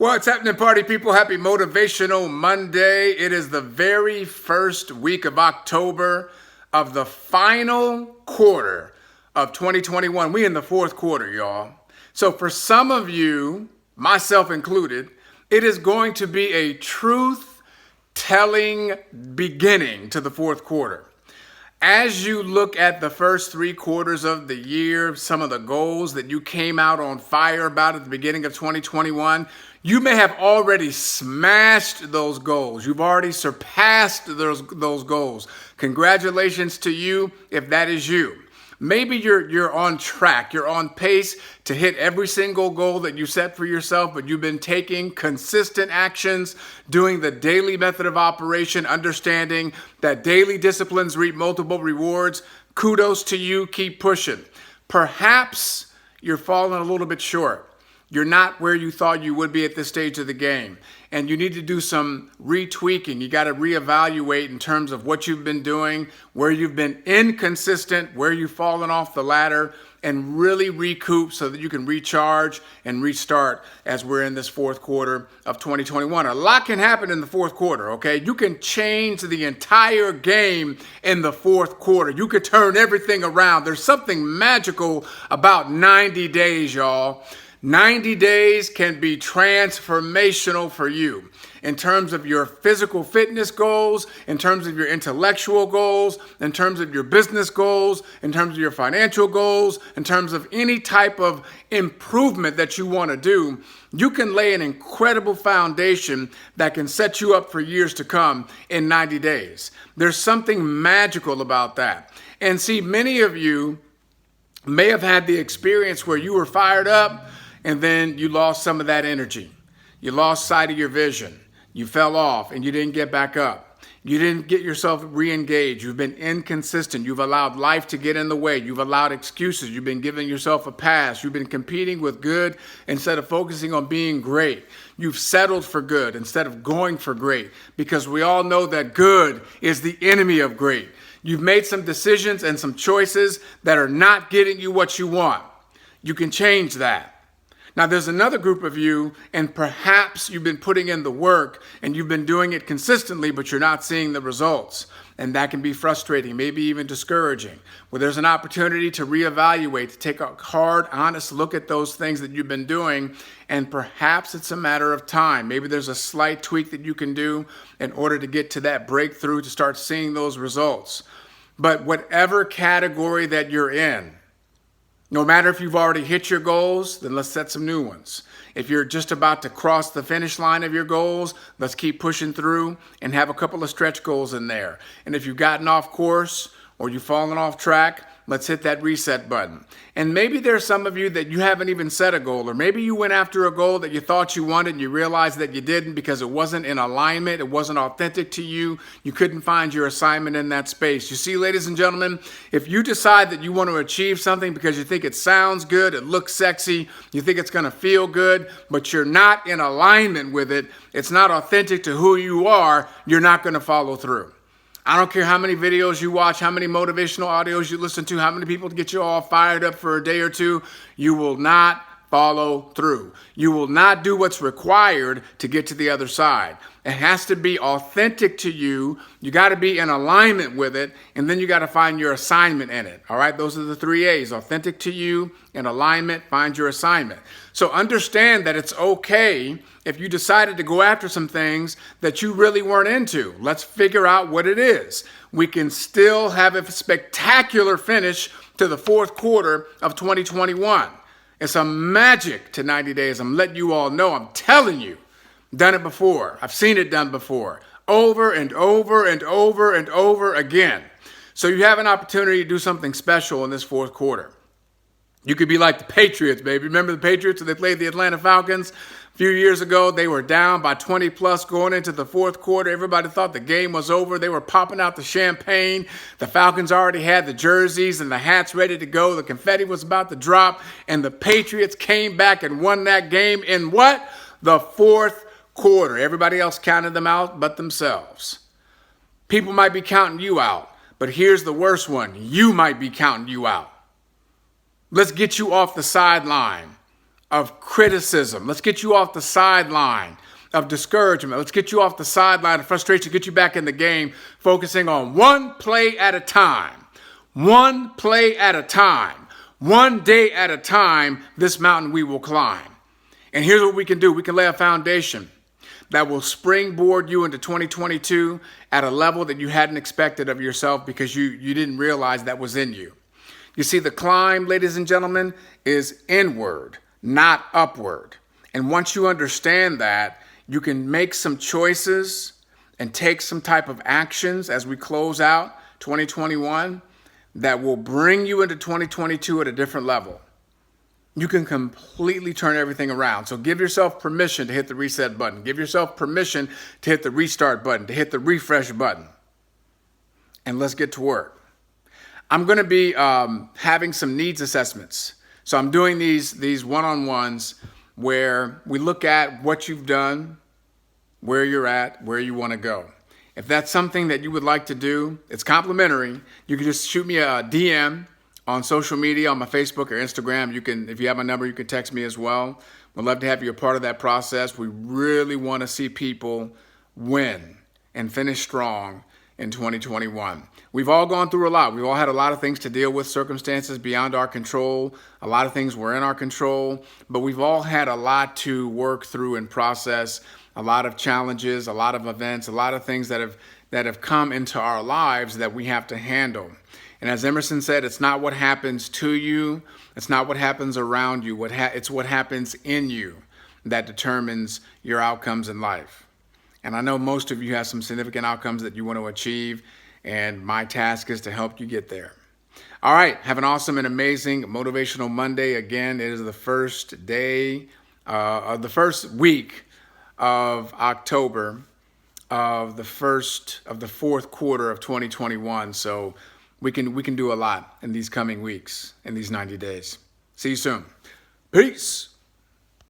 What's happening, party people? Happy Motivational Monday. It is the very first week of October of the final quarter of 2021. We in the fourth quarter, y'all. So for some of you, myself included, it is going to be a truth-telling beginning to the fourth quarter. As you look at the first 3 quarters of the year, some of the goals that you came out on fire about at the beginning of 2021, you may have already smashed those goals. You've already surpassed those goals. Congratulations to you if that is you. Maybe you're on track, you're on pace to hit every single goal that you set for yourself, but you've been taking consistent actions, doing the daily method of operation, understanding that daily disciplines reap multiple rewards. Kudos to you, keep pushing. Perhaps you're falling a little bit short. You're not where you thought you would be at this stage of the game. And you need to do some retweaking. You got to reevaluate in terms of what you've been doing, where you've been inconsistent, where you've fallen off the ladder, and really recoup so that you can recharge and restart as we're in this fourth quarter of 2021. A lot can happen in the fourth quarter, okay? You can change the entire game in the fourth quarter. You could turn everything around. There's something magical about 90 days, y'all. 90 days can be transformational for you in terms of your physical fitness goals, in terms of your intellectual goals, in terms of your business goals, in terms of your financial goals, in terms of any type of improvement that you want to do. You can lay an incredible foundation that can set you up for years to come in 90 days. There's something magical about that. And see, many of you may have had the experience where you were fired up, and then you lost some of that energy. You lost sight of your vision. You fell off and you didn't get back up. You didn't get yourself re-engaged. You've been inconsistent. You've allowed life to get in the way. You've allowed excuses. You've been giving yourself a pass. You've been competing with good instead of focusing on being great. You've settled for good instead of going for great, because we all know that good is the enemy of great. You've made some decisions and some choices that are not getting you what you want. You can change that. Now, there's another group of you, and perhaps you've been putting in the work and you've been doing it consistently, but you're not seeing the results. And that can be frustrating, maybe even discouraging. Well, there's an opportunity to reevaluate, to take a hard, honest look at those things that you've been doing, and perhaps it's a matter of time. Maybe there's a slight tweak that you can do in order to get to that breakthrough, to start seeing those results. But whatever category that you're in, no matter if you've already hit your goals, then let's set some new ones. If you're just about to cross the finish line of your goals, let's keep pushing through and have a couple of stretch goals in there. And if you've gotten off course or you've fallen off track, let's hit that reset button. And maybe there's some of you that you haven't even set a goal, or maybe you went after a goal that you thought you wanted and you realized that you didn't because it wasn't in alignment, it wasn't authentic to you, you couldn't find your assignment in that space. You see, ladies and gentlemen, if you decide that you want to achieve something because you think it sounds good, it looks sexy, you think it's going to feel good, but you're not in alignment with it, it's not authentic to who you are, you're not going to follow through. I don't care how many videos you watch, how many motivational audios you listen to, how many people get you all fired up for a day or two, you will not follow through. You will not do what's required to get to the other side. It has to be authentic to you. You got to be in alignment with it, and then you got to find your assignment in it. All right, those are the 3 A's: authentic to you, in alignment, find your assignment. So understand that it's okay if you decided to go after some things that you really weren't into. Let's figure out what it is. We can still have a spectacular finish to the fourth quarter of 2021. It's a magic to 90 days. I'm letting you all know. I'm telling you, done it before. I've seen it done before, over and over and over and over again. So you have an opportunity to do something special in this fourth quarter. You could be like the Patriots, baby. Remember the Patriots when they played the Atlanta Falcons? A few years ago, they were down by 20 plus going into the fourth quarter. Everybody thought the game was over. They were popping out the champagne. The Falcons already had the jerseys and the hats ready to go. The confetti was about to drop. And the Patriots came back and won that game in what? The fourth quarter. Everybody else counted them out but themselves. People might be counting you out, but here's the worst one. You might be counting you out. Let's get you off the sideline. of criticism. Let's get you off the sideline of discouragement. Let's get you off the sideline of frustration, get you back in the game, focusing on one play at a time. One play at a time. One day at a time, this mountain we will climb. And here's what we can do. We can lay a foundation that will springboard you into 2022 at a level that you hadn't expected of yourself because you didn't realize that was in you. You see, the climb, ladies and gentlemen, is inward, not upward. And once you understand that, you can make some choices and take some type of actions as we close out 2021 that will bring you into 2022 at a different level. You can completely turn everything around. So give yourself permission to hit the reset button. Give yourself permission to hit the restart button, to hit the refresh button. And let's get to work. I'm going to be having some needs assessments. So I'm doing these one-on-ones where we look at what you've done, where you're at, where you want to go. If that's something that you would like to do, it's complimentary. You can just shoot me a DM on social media, on my Facebook or Instagram. You can, if you have my number, you can text me as well. We'd love to have you a part of that process. We really want to see people win and finish strong in 2021. We've all gone through a lot. We've all had a lot of things to deal with, circumstances beyond our control. A lot of things were in our control, but we've all had a lot to work through and process, a lot of challenges, a lot of events, a lot of things that have come into our lives that we have to handle. And as Emerson said, it's not what happens to you, it's not what happens around you, it's what happens in you that determines your outcomes in life. And I know most of you have some significant outcomes that you want to achieve, and my task is to help you get there. All right, have an awesome and amazing Motivational Monday. Again, it is the first day of the first week of October of the fourth quarter of 2021. So we can do a lot in these coming weeks, in these 90 days. See you soon. Peace.